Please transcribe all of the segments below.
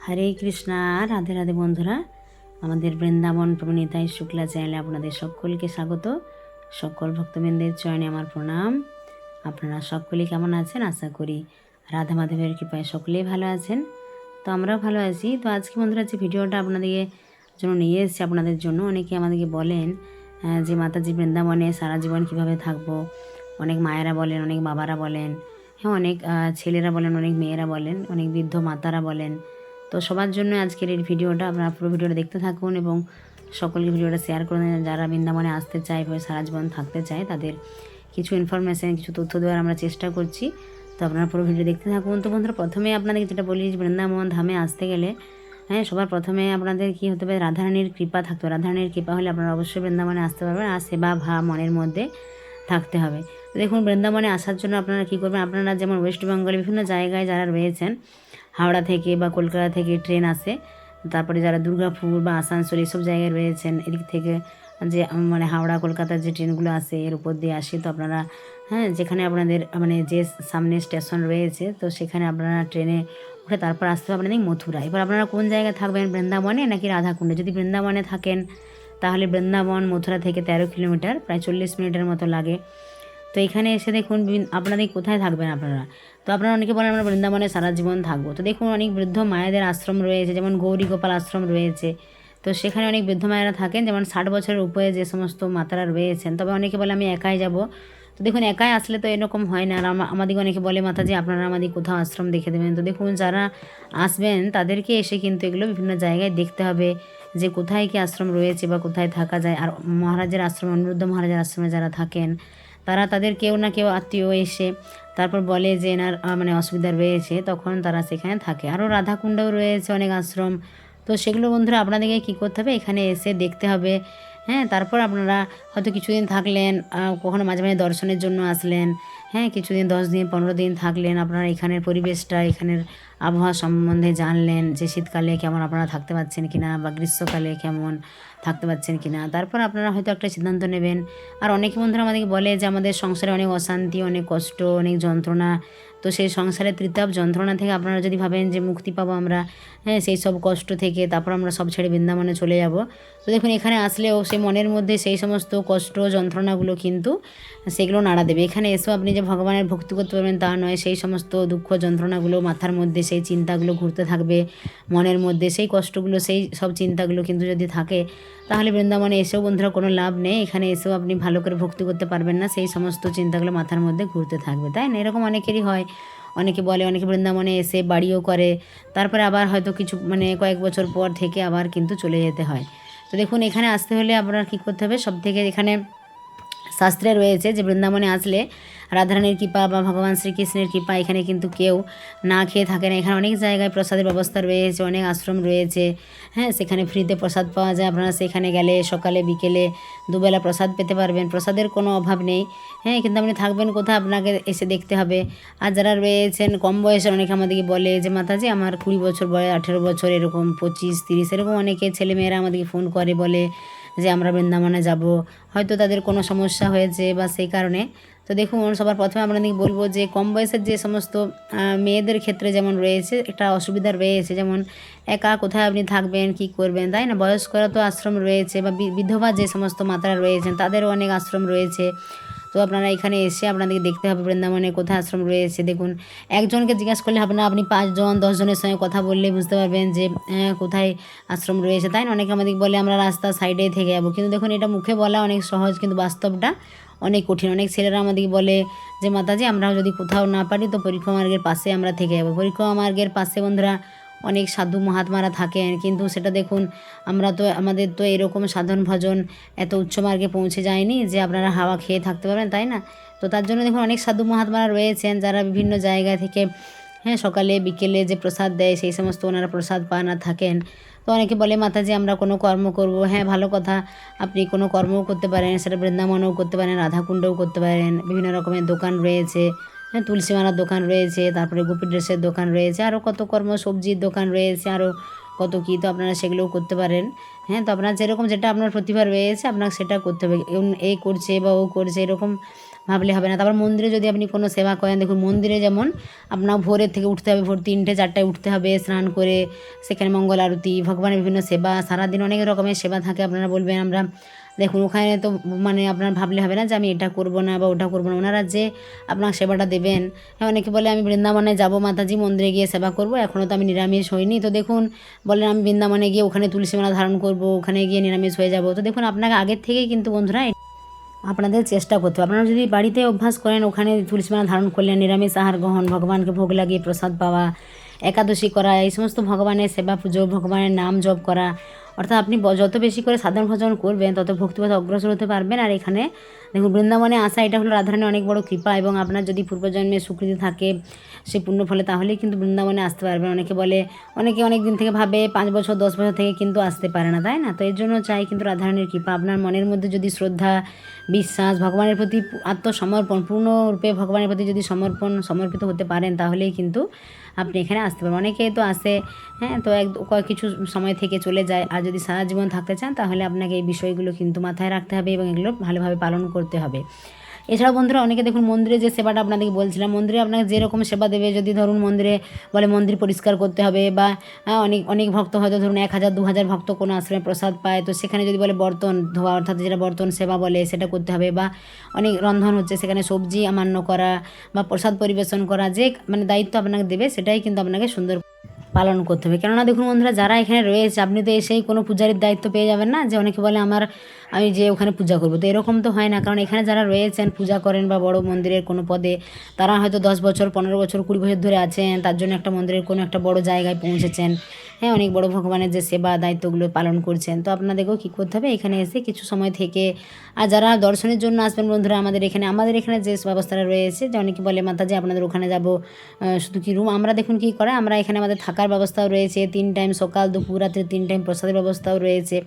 হরে কৃষ্ণা। রাধে রাধে বন্ধুরা, আমাদের বৃন্দাবন প্রণীতাই শুক্লা চ্যানেলে আপনাদের সকলকে স্বাগত। সকল ভক্তবৃন্দের চয়নে আমার প্রণাম। আপনারা সকলেই কেমন আছেন? আশা করি রাধা মাধবের কৃপায় সকলেই ভালো আছেন। তো আমরাও ভালো আছি। তো আজকে বন্ধুরা যে ভিডিওটা আপনাদের জন্য নিয়ে এসেছি, আপনাদের জন্য অনেকে আমাদেরকে বলেন যে মাতাজি বৃন্দাবনে সারা জীবন কীভাবে থাকবো। অনেক মায়েরা বলেন, অনেক বাবারা বলেন, হ্যাঁ অনেক ছেলেরা বলেন, অনেক মেয়েরা বলেন, অনেক বৃদ্ধ মাতারা বলেন। তো সবার জন্য আজকের এই ভিডিওটা, আপনারা পুরো ভিডিওটা দেখতে থাকুন এবং সকলকে ভিডিওটা শেয়ার করে দেন। যারা বৃন্দাবনে আসতে চায় বা সারা জীবন থাকতে চায় তাদের কিছু ইনফরমেশান, কিছু তথ্য দেওয়ার আমরা চেষ্টা করছি। তো আপনারা পুরো ভিডিও দেখতে থাকুন। তো বন্ধুরা, প্রথমে আপনাদেরকে যেটা বলি, বৃন্দাবন ধামে আসতে গেলে সবার প্রথমে আপনাদের কী হতে হবে, রাধারানীর কৃপা থাকতে হবে। রাধারানীর কৃপা হলে আপনারা অবশ্যই বৃন্দাবনে আসতে পারবেন। আর সেবা ভাব মনের মধ্যে থাকতে হবে। তো দেখুন, বৃন্দাবনে আসার জন্য আপনারা কী করবেন, আপনারা যেমন ওয়েস্ট বেঙ্গলে বিভিন্ন জায়গায় যারা রয়েছেন, হাওড়া থেকে বা কলকাতা থেকে ট্রেন আসে, তারপরে যারা দুর্গাপুর বা আসানসোল এসব জায়গায় রয়েছেন, এদিক থেকে যে হাওড়া কলকাতার যে ট্রেনগুলো আসে এর উপর দিয়ে আসে। তো আপনারা যেখানে আপনাদের যে সামনে স্টেশন রয়েছে, তো সেখানে আপনারা ট্রেনে উঠে তারপর আসতে হবে আপনাদের মথুরা। এবার আপনারা কোন জায়গায় থাকবেন, বৃন্দাবনে নাকি রাধাকুণ্ডে? যদি বৃন্দাবনে থাকেন তাহলে বৃন্দাবন মথুরা থেকে 13 কিলোমিটার, প্রায় 40 মিনিটের মতো লাগে। তো এখানে এসে দেখুন আপনাদের কোথায় থাকবেন আপনারা। তো আপনারা অনেকে বলেন আমরা বৃন্দাবনে সারা জীবন থাকবো। তো দেখুন, অনেক বৃদ্ধ মায়েদের আশ্রম রয়েছে, যেমন গৌরী গোপাল আশ্রম রয়েছে। তো সেখানে অনেক বৃদ্ধ মায়েরা থাকেন, যেমন 60 বছরের উপরে যে সমস্ত মাতারা রয়েছেন। তবে অনেকে বলে আমি একাই যাব। তো দেখুন, একাই আসলে তো এরকম হয় না। আর আমাদেরকে অনেকে বলে মাতাজি আপনারা আমাদের কোথাও আশ্রম দেখে দেবেন। তো দেখুন, যারা আসবেন তাদেরকে এসে কিন্তু এগুলো বিভিন্ন জায়গায় দেখতে হবে যে কোথায় কি আশ্রম রয়েছে বা কোথায় থাকা যায়। আর মহারাজের আশ্রমে, অনিরুদ্ধ মহারাজের আশ্রমে যারা থাকেন তাদের কেউ না কেউ আত্মীয় এসে তারপর বলে যে এনার অসুবিধা রয়েছে, তখন তারা সেখানে থাকে। আরও রাধাকুণ্ডেও রয়েছে অনেক আশ্রম। তো সেগুলো বন্ধুরা আপনাদেরকে কী করতে হবে, এখানে এসে দেখতে হবে। তারপর আপনারা হয়তো কিছুদিন থাকলেন, কখনো মাঝে মাঝে দর্শনের জন্য আসলেন, কিছুদিন 10 দিন 15 দিন থাকলেন। আপনারা এখানের পরিবেশটা, এখানের আবহাওয়া সম্বন্ধে জানলেন যে শীতকালে কেমন আপনারা থাকতে পারছেন কিনা বা গ্রীষ্মকালে কেমন থাকতে পারছেন কিনা। তারপর আপনারা হয়তো একটা সিদ্ধান্ত নেবেন। আর অনেকে বন্ধুরা আমাদেরকে বলে যে আমাদের সংসারে অনেক অশান্তি, অনেক কষ্ট, অনেক যন্ত্রণা। তো সেই সংসারের ত্রিতাপ যন্ত্রণা থেকে আপনারা যদি ভাবেন যে মুক্তি পাবো আমরা, সেই সব কষ্ট থেকে, তারপর আমরা সব ছেড়ে বৃন্দাবনে চলে যাব। তো দেখুন, এখানে আসলেও সেই মনের মধ্যে সেই সমস্ত কষ্ট যন্ত্রণাগুলো কিন্তু সেগুলো নাড়া দেবে। এখানে এসেও আপনি যে ভগবানের ভক্তি করতে পারবেন তা নয়। সেই সমস্ত দুঃখ যন্ত্রণাগুলো মাথার মধ্যে, সেই চিন্তাগুলো ঘুরতে থাকবে মনের মধ্যে, সেই কষ্টগুলো, সেই সব চিন্তাগুলো কিন্তু যদি থাকে, তাহলে বৃন্দাবনে এসেও বন্ধুরা কোনো লাভ নেই। এখানে এসেও আপনি ভালো করে ভক্তি করতে পারবেন না। সেই সমস্ত চিন্তাগুলো মাথার মধ্যে ঘুরতে থাকবে, তাই না? এরকম অনেকেরই হয়। অনেকে বলে, অনেকে বৃন্দাবনে এসে বাড়িও করে, তারপরে আবার হয়তো কিছু কয়েক বছর পর থেকে আবার কিন্তু চলে যেতে হয়। তো দেখুন, এখানে আসতে হলে আপনার কী করতে হবে, সব থেকে এখানে শাস্ত্রে রয়েছে যে বৃন্দাবনে আসলে রাধারানীর কৃপা বা ভগবান শ্রীকৃষ্ণের কৃপা, এখানে কিন্তু কেউ না খেয়ে থাকে না। এখানে অনেক জায়গায় প্রসাদের ব্যবস্থা রয়েছে, অনেক আশ্রম রয়েছে। সেখানে ফ্রিতে প্রসাদ পাওয়া যায়। আপনারা সেখানে গেলে সকালে বিকেলে দুবেলা প্রসাদ পেতে পারবেন। প্রসাদের কোনো অভাব নেই। কিন্তু আপনি থাকবেন কোথায় আপনাকে এসে দেখতে হবে। আর যারা রয়েছেন কম বয়সের, অনেকে আমাদেরকে বলে যে মাতাজি আমার 20 বছর বয়স, 18 বছর, এরকম 25, 30 এরকম অনেকে ছেলেমেয়েরা আমাদেরকে ফোন করে বলে যে আমরা বৃন্দাবনে যাব। হয়তো তাদের কোনো সমস্যা হয়েছে বা সেই কারণে। তো দেখুন, সবার প্রথমে আপনাদেরকে বলবো যে কম বয়সের যে সমস্ত মেয়েদের ক্ষেত্রে যেমন রয়েছে একটা অসুবিধা রয়েছে, যেমন একা কোথায় আপনি থাকবেন, কি করবেন, তাই না? বয়স্করা তো আশ্রম রয়েছে, বা বিধবা যে সমস্ত মাতারা রয়েছেন তাদেরও অনেক আশ্রম রয়েছে। তো আপনারা এখানে এসে আপনাদেরকে দেখতে হবে বৃন্দাবনে কোথায় আশ্রম রয়েছে। দেখুন, একজনকে জিজ্ঞাসা করলে হবে না, আপনি 5 জন 10 জনের সঙ্গে কথা বললে বুঝতে পারবেন যে কোথায় আশ্রম রয়েছে, তাই না? অনেকে আমাদেরকে বলে আমরা রাস্তার সাইডেই থেকে যাবো, কিন্তু দেখুন এটা মুখে বলা অনেক সহজ, কিন্তু বাস্তবটা অনেক কঠিন। অনেক ছেলেরা আমাদেরকে বলে যে মাতাজি আমরা যদি কোথাও না পারি তো পরিক্রমা মার্গের পাশে আমরা থেকে যাবো। পরিক্রমা মার্গের পাশে বন্ধুরা অনেক সাধু মহাত্মারা থাকেন, কিন্তু সেটা দেখুন আমাদের তো এরকম সাধন ভজন এত উচ্চ মার্গে পৌঁছে যায়নি যে আপনারা হাওয়া খেয়ে থাকতে পারবেন, তাই না? তো তার জন্য দেখুন অনেক সাধু মহাত্মারা রয়েছেন যারা বিভিন্ন জায়গা থেকে সকালে বিকেলে যে প্রসাদ দেয় সেই সমস্ত ওনারা প্রসাদ পান আর থাকেন। তো অনেকে বলে মাতাজি আমরা কোনো কর্ম করব। ভালো কথা, আপনি কোনো কর্মও করতে পারেন, সেটা বৃন্দাবনেও করতে পারেন, রাধাকুণ্ডেও করতে পারেন। বিভিন্ন রকমের দোকান রয়েছে, তুলসী মালার দোকান রয়েছে, তারপরে গোপী ড্রেসের দোকান রয়েছে, আরও কত কর্ম, সবজির দোকান রয়েছে, আরও কত কী। তো আপনারা সেগুলোও করতে পারেন। তো আপনার যেরকম যেটা আপনার প্রতিভা রয়েছে আপনার সেটা করতে হবে। এই করছে বা ও করছে এরকম ভাবলে হবে না। তারপর মন্দিরে যদি আপনি কোনো সেবা করেন, দেখুন মন্দিরে যেমন আপনার ভোরের থেকে উঠতে হবে, ভোর 3টে 4টায় উঠতে হবে, স্নান করে সেখানে মঙ্গল আরতি, ভগবানের বিভিন্ন সেবা, সারাদিন অনেক রকমের সেবা থাকে। আপনারা বলবেন আমরা, দেখুন ওখানে তো মানে আপনার ভাবলে হবে না যে আমি এটা করব না বা ওটা করব না। ওনারা যে আপনার সেবাটা দেবেন, হ্যাঁ অনেকে বলে আমি বৃন্দাবনে যাব মাতাজি, মন্দিরে গিয়ে সেবা করব, এখনও তো আমি নিরামিষ হইনি। তো দেখুন বললেন আমি বৃন্দাবনে গিয়ে ওখানে তুলসী মালা ধারণ করব, ওখানে গিয়ে নিরামিষ হয়ে যাব। তো দেখুন আপনাকে আগের থেকেই কিন্তু বন্ধুরা আপনাদের চেষ্টা করতে হবে। আপনারা যদি বাড়িতে অভ্যাস করেন, ওখানে তুলসী মালা ধারণ করলেন, নিরামিষ আহার গ্রহণ, ভগবানকে ভোগ লাগিয়ে প্রসাদ পাওয়া, একাদশী করা, এই সমস্ত ভগবানের সেবা পুজো, ভগবানের নাম জপ করা, অর্থাৎ আপনি যত বেশি করে সাধন ভজন করবেন তত ভক্তিপথে অগ্রসর হতে পারবেন। আর এখানে দেখুন বৃন্দাবনে আসা এটা হলো রাধারানীর অনেক বড় কৃপা, এবং আপনার যদি পূর্বজন্মে স্বীকৃতি থাকে সেই পুণ্য ফলে তাহলেই কিন্তু বৃন্দাবনে আসতে পারবেন। অনেকে বলে, অনেকে অনেক দিন থেকে ভাবে 5 বছর 10 বছর থেকে কিন্তু আসতে পারে না, তাই না? তো এর জন্য চাই কিন্তু রাধারানীর কৃপা। আপনার মনের মধ্যে যদি শ্রদ্ধা, বিশ্বাস, ভগবানের প্রতি আত্মসমর্পণ, পূর্ণরূপে ভগবানের প্রতি যদি সমর্পিত হতে পারেন তাহলেই কিন্তু আপনি এখানে আসতে পারবেন। অনেকেই তো আসে, হ্যাঁ, তো কিছু সময় থেকে চলে যায়। আর যদি সারা জীবন থাকতে চান তাহলে আপনাকে এই বিষয়গুলো কিন্তু মাথায় রাখতে হবে এবং এগুলো ভালোভাবে পালন করতে হবে। এছাড়াও বন্ধুরা অনেকে দেখুন মন্দিরে যে সেবাটা আপনাদেরকে বলছিলাম, মন্দিরে আপনাকে যেরকম সেবা দেবে, যদি ধরুন মন্দিরে বলে মন্দির পরিষ্কার করতে হবে, বা অনেক অনেক ভক্ত হয়তো ধরুন 1000-2000 ভক্ত কোনো আশ্রমে প্রসাদ পায়, তো সেখানে যদি বলে বর্তন ধোয়া, অর্থাৎ যেটা বর্তন সেবা বলে সেটা করতে হবে, বা অনেক রন্ধন হচ্ছে সেখানে সবজি আমান্য করা বা প্রসাদ পরিবেশন করা, যে মানে দায়িত্ব আপনাকে দেবে সেটাই কিন্তু আপনাকে সুন্দর পালন করতে হবে। কেননা দেখুন বন্ধুরা যারা এখানে রয়েছে, আপনি তো এসেই কোনো পূজারীর দায়িত্ব পেয়ে যাবেন না, যে অনেকে বলে আমি যে ওখানে পূজা করবো, তো এরকম তো হয় না। কারণ এখানে যারা রয়েছেন পূজা করেন বা বড় মন্দিরের কোনো পদে, তারা হয়তো 10 বছর 15 বছর 20 বছর ধরে আছেন, তার জন্য একটা মন্দিরের কোনো একটা বড় জায়গায় পৌঁছেছেন, হ্যাঁ অনেক বড় ভগবানের যে সেবা দায়িত্বগুলো পালন করছেন। তো আপনাদেরকেও কী করতে হবে, এখানে এসে কিছু সময় থেকে, আর যারা দর্শনের জন্য আসবেন বন্ধুরা, আমাদের এখানে যে ব্যবস্থাটা রয়েছে, যে অনেকে বলে মাতাজি আপনাদের ওখানে যাব শুধু কি রুম, আমরা দেখুন কী করা, আমরা এখানে আমাদের থাকার ব্যবস্থাও রয়েছে, 3 টাইম সকাল দুপুর রাত্রে 3 টাইম প্রসাদের ব্যবস্থাও রয়েছে।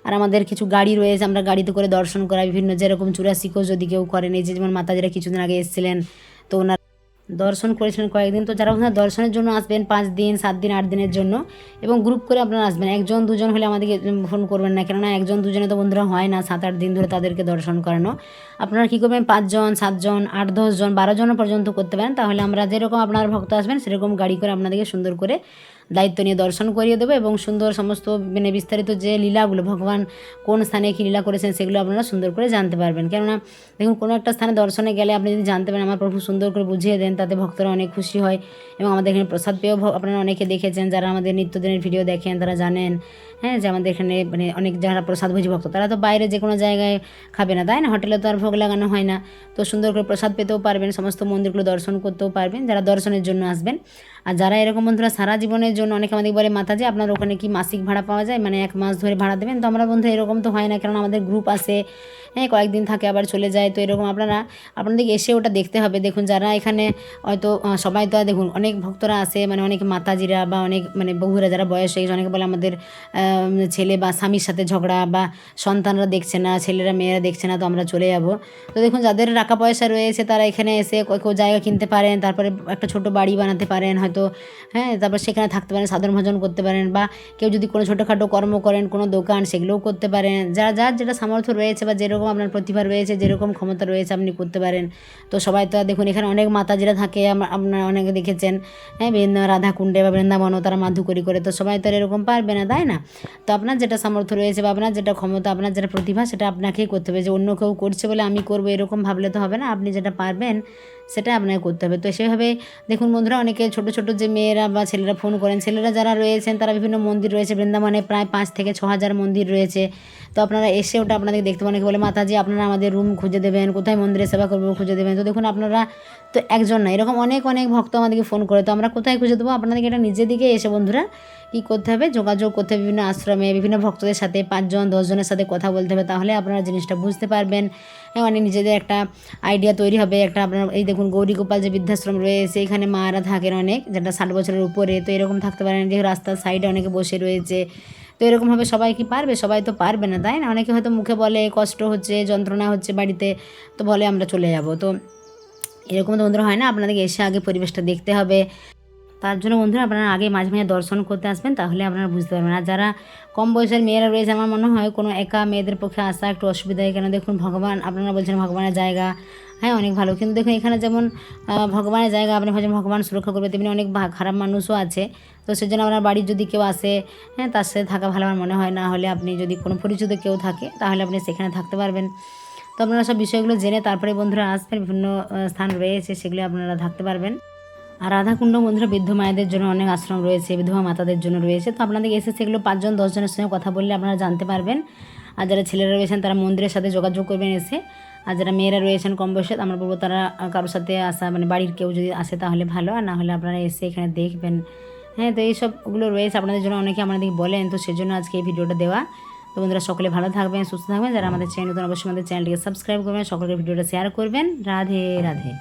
আর আমাদের কিছু গাড়ি রয়েছে, আমরা গাড়িতে করে দর্শন করা, বিভিন্ন যেরকম 84 কোষ যদি কেউ করেন, এই যে যেমন মাতাজিরা কিছুদিন আগে এসেছিলেন, তো ওনার দর্শন করেছিলেন কয়েকদিন। তো যারা ওখানে দর্শনের জন্য আসবেন 5 দিন 7 দিন 8 দিনের জন্য, এবং গ্রুপ করে আপনারা আসবেন, 1জন 2জন হলে আমাদেরকে ফোন করবেন না, কেননা 1জন 2জনে তো বন্ধুরা হয় না 7-8 দিন ধরে তাদেরকে দর্শন করানো। আপনারা কী করবেন, 5 জন 7 জন 8 10 জন 12 জনও পর্যন্ত করতে পারেন। তাহলে আমরা যেরকম আপনার ভক্ত আসবেন সেরকম গাড়ি করে আপনাদেরকে সুন্দর করে দায়িত্ব নিয়ে দর্শন করিয়ে দেবো, এবং সুন্দর সমস্ত মানে বিস্তারিত যে লীলাগুলো, ভগবান কোন স্থানে কী লীলা করেছেন সেগুলো আপনারা সুন্দর করে জানতে পারবেন। কেননা দেখুন কোনো একটা স্থানে দর্শনে গেলে আপনি যদি জানতে পারেন, আমার প্রভু সুন্দর করে বুঝিয়ে দেন, তাতে ভক্তরা অনেক খুশি হয়। এবং আমাদের এখানে প্রসাদ পেয়েও আপনারা অনেকে দেখেছেন, যারা আমাদের নিত্যদিনের ভিডিও দেখেন তারা জানেন, হ্যাঁ, যে আমাদের এখানে মানে অনেক যারা প্রসাদভোজী ভক্ত, তারা তো বাইরে যে কোনো জায়গায় খাবে না, তাই না? হোটেলে তো আর ভোগ লাগানো হয় না। তো সুন্দর করে প্রসাদ পেতেও পারবেন, সমস্ত মন্দিরগুলো দর্শন করতেও পারবেন যারা দর্শনের জন্য আসবেন। আর যারা এরকম বন্ধুরা সারা জীবনের জন্য, অনেকে আমাদের বলে মাতাজি আপনার ওখানে কি মাসিক ভাড়া পাওয়া যায়, মানে 1 মাস ধরে ভাড়া দেবেন? তো আমরা বন্ধু এরকম তো হয় না, কারণ আমাদের গ্রুপ আসে, হ্যাঁ কয়েকদিন থাকে আবার চলে যায়। তো এরকম আপনাদেরকে এসে ওটা দেখতে হবে। দেখুন যারা এখানে হয়তো সবাই তো দেখুন অনেক ভক্তরা আসে, মানে অনেক মাতাজিরা বা অনেক মানে বহুরা যারা বয়স হয়ে গেছে, অনেকে বলে আমাদের ছেলে বা স্বামীর সাথে ঝগড়া, বা সন্তানরা দেখছে না, ছেলেরা মেয়েরা দেখছে না, তো আমরা চলে যাব। তো দেখুন যাদের টাকা পয়সা রয়েছে তারা এখানে এসে কেউ জায়গা কিনতে পারেন, তারপরে একটা ছোট বাড়ি বানাতে পারেন হয়তো, হ্যাঁ, তারপর সেখানে থাকতে পারেন, সাধন ভজন করতে পারেন, বা কেউ যদি কোনো ছোটোখাটো কর্ম করেন, কোনো দোকান, সেগুলোও করতে পারেন। যার যেটা সামর্থ্য রয়েছে বা যেরকম আপনার প্রতিভা রয়েছে, যেরকম ক্ষমতা রয়েছে আপনি করতে পারেন। তো সবাই তো দেখুন এখানে অনেক মাতাজিরা থাকে, আপনারা অনেকে দেখেছেন, হ্যাঁ, রাধাকুণ্ডে বা বৃন্দাবনও তারা মাধুকরী করে, তো সবাই তো আর এরকম পারবে না, তাই না? তো আপনার যেটা সামর্থ্য রয়েছে বা আপনার যেটা ক্ষমতা, আপনার যেটা প্রতিভা, সেটা আপনাকেই করতে হবে। যে অন্য কেউ করছে বলে আমি করবো এরকম ভাবলে তো হবে না, আপনি যেটা পারবেন সেটা আপনাকে করতে হবে। তো সেভাবে দেখুন বন্ধুরা অনেকে ছোটো ছোটো যে মেয়েরা বা ছেলেরা ফোন করেন, ছেলেরা যারা রয়েছেন তারা বিভিন্ন মন্দির রয়েছে বৃন্দাবনে, প্রায় 5 থেকে 6 হাজার মন্দির রয়েছে। তো আপনারা এসে ওটা আপনাদের দেখতে, অনেকে বলে মাতাজি আপনারা আমাদের রুম খুঁজে দেবেন, কোথায় মন্দিরে সেবা করবো খুঁজে দেবেন। তো দেখুন আপনারা তো একজন না, এরকম অনেক অনেক ভক্ত আমাদেরকে ফোন করে, তো আমরা কোথায় খুঁজে দেবো? আপনাদেরকে এটা নিজে দিকে এসে বন্ধুরা কী করতে হবে, যোগাযোগ করতে হবে বিভিন্ন আশ্রমে, বিভিন্ন ভক্তদের সাথে 5 জন 10 জনের সাথে কথা বলতে হবে। তাহলে আপনারা জিনিসটা বুঝতে পারবেন, মানে নিজেদের একটা আইডিয়া তৈরি হবে। একটা আপনার এই দেখুন গৌরীগোপাল যে বৃদ্ধাশ্রম রয়েছে, এখানে মারা থাকেন অনেক, যেটা 60 বছরের উপরে। তো এরকম থাকতে পারেন, যে রাস্তার সাইডে অনেকে বসে রয়েছে। তো এরকমভাবে সবাই কি পারবে? সবাই তো পারবে না, তাই না? অনেকে হয়তো মুখে বলে কষ্ট হচ্ছে, যন্ত্রণা হচ্ছে বাড়িতে, তো বলে আমরা চলে যাব। তো এরকম তো বন্ধুরা হয় না, আপনাদেরকে এসে আগে পরিবেশটা দেখতে হবে। তার জন্য বন্ধুরা আপনারা আগে মাঝে মাঝে দর্শন করতে আসবেন, তাহলে আপনারা বুঝতে পারবেন। আর যারা কম বয়সের মেয়েরা রয়েছে, আমার মনে হয় কোনো একা মেয়েদের পক্ষে আসা একটু অসুবিধা হয়। কেন দেখুন, ভগবান আপনারা বলছেন ভগবানের জায়গা, হ্যাঁ অনেক ভালো, কিন্তু দেখুন এখানে যেমন ভগবানের জায়গা আপনি ভাবছেন ভগবান সুরক্ষা করবে, তেমনি অনেক খারাপ মানুষও আছে। তো সেজন্য আপনার বাড়ির যদি কেউ আসে, হ্যাঁ তার সাথে থাকা ভালো আমার মনে হয়। না হলে আপনি যদি কোনো পরিচিত কেউ থাকে তাহলে আপনি সেখানে থাকতে পারবেন। তো আপনারা সব বিষয়গুলো জেনে তারপরে বন্ধুরা আসবেন। বিভিন্ন স্থান রয়েছে, সেগুলি আপনারা থাকতে পারবেন। আর রাধাকুণ্ড বন্ধুরা বৃদ্ধ মায়েদের জন্য অনেক আশ্রম রয়েছে, বিধবা মাতাদের জন্য রয়েছে। তো আপনাদের এসে সেগুলো 5 জন 10 জনের সঙ্গে কথা বললে আপনারা জানতে পারবেন। আর যারা ছেলেরা রয়েছেন তারা মন্দিরের সাথে যোগাযোগ করবেন এসে। আর যারা মেয়েরা রয়েছেন কম বয়সে, আমরা বলবো তারা কারোর সাথে আসা, মানে বাড়ির কেউ যদি আসে তাহলে ভালো, আর না হলে আপনারা এসে এখানে দেখবেন। হ্যাঁ, তো এইসবগুলো রয়েছে আপনাদের জন্য, অনেকে আমাদেরকে বলেন, তো সেজন্য আজকে এই ভিডিওটা দেওয়া। তো বন্ধুরা সকলে ভালো থাকবেন, সুস্থ থাকবেন। যারা আমাদের চ্যানেল নতুন অবশ্যই আমাদের চ্যানেলটিকে সাবস্ক্রাইব করবেন, সকলকে ভিডিওটা শেয়ার করবেন। রাধে রাধে।